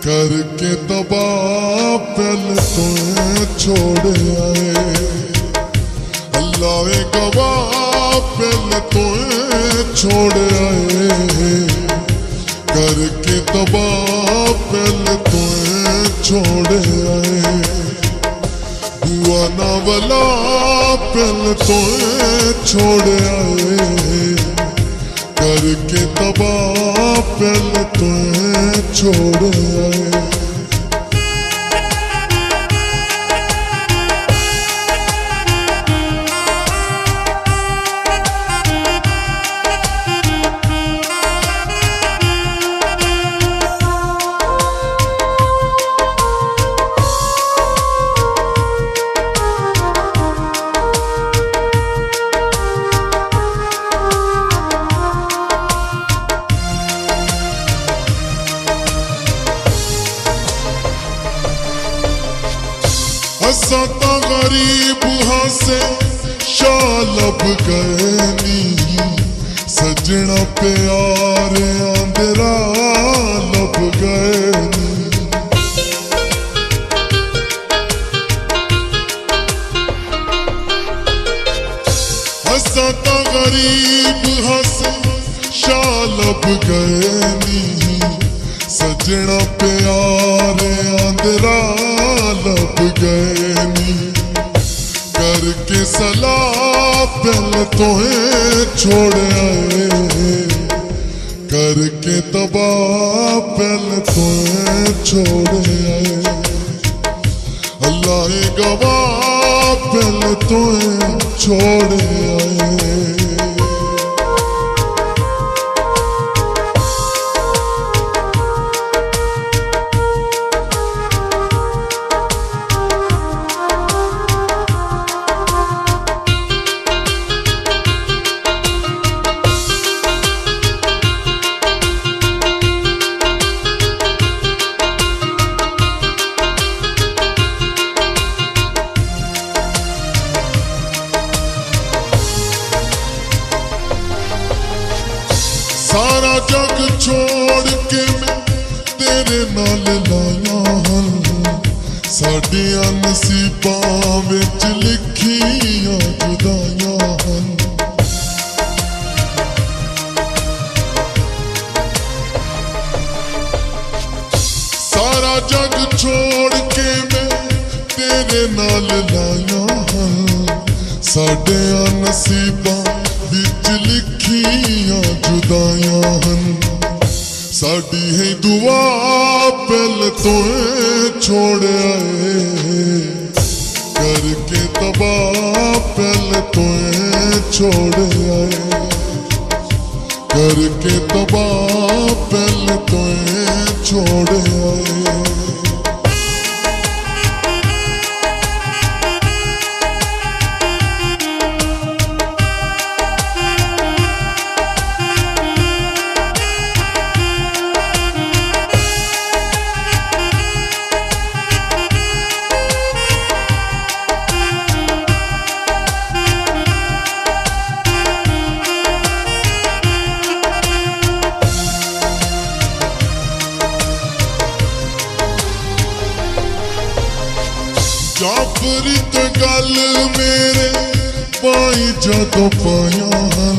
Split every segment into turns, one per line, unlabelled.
करके तबाह पहले तो छोड़ आए। अल्लाह गवाह पहले तो छोड़ आए। करके तबाह पहले तो छोड़ आए। बुआ ना वाला पहले तो छोड़ आए। करके तबाह पहले तो छोड़ आए। हंसता गरीब हंसे शालब गए नी। सजना प्यार आंदरा लब गए नी। हंसता गरीब हंसे शालब गए नी। सजना प्यार आंदरा लब गए नी। करके सलाह पहले तो छोड़ आए। करके तबाह पहले तो छोड़ आए। अल्लाह गवाह पहले तो छोड़ आए। सारा जग छोड़ के मैं तेरे नाल लाया हूं। साडियां नसीबां विच लिखियां जुदाइयां हन। सारा जग छोड़ के मैं तेरे नाल लाया हूं। साडियां नसीबां विच लिखियां जुदाइयां हन। साडी है दुआ पहले तो छोड़ आए। करके तबाह पहले तो छोड़ आए। करके तबाह पहले तो छोड़ आए। जाफरी ते गल मेरे पाई जदों पाया हन।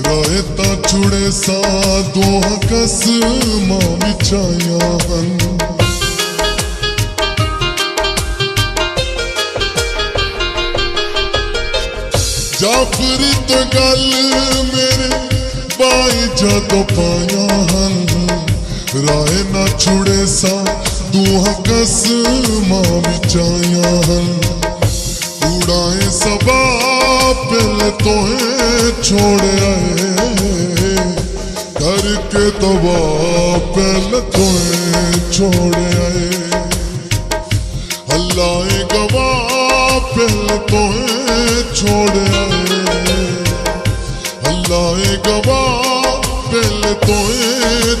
राहे तां छुड़े सा दोहा कसमां विच आया हन। जाफरी ते गल मेरे पाई जदों पाया हन। राहे ना छुड़े सा दोहा कसमां विच आया हन। उड़ाए सबा पहले तो छोड़ आए। करके तबाह पहले तो छोड़ आए। अल्लाह गवाह पहले तो छोड़ आए। अल्लाह गवाह पहले तो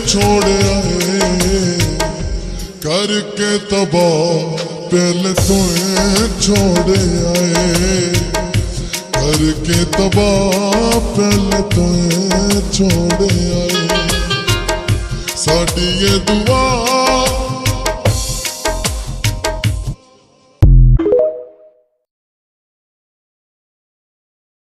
छोड़ आए। करके तबाह पहले तो छोड़ आए। करके तबाह पहले तो छोड़ आए। साडी ये दुआ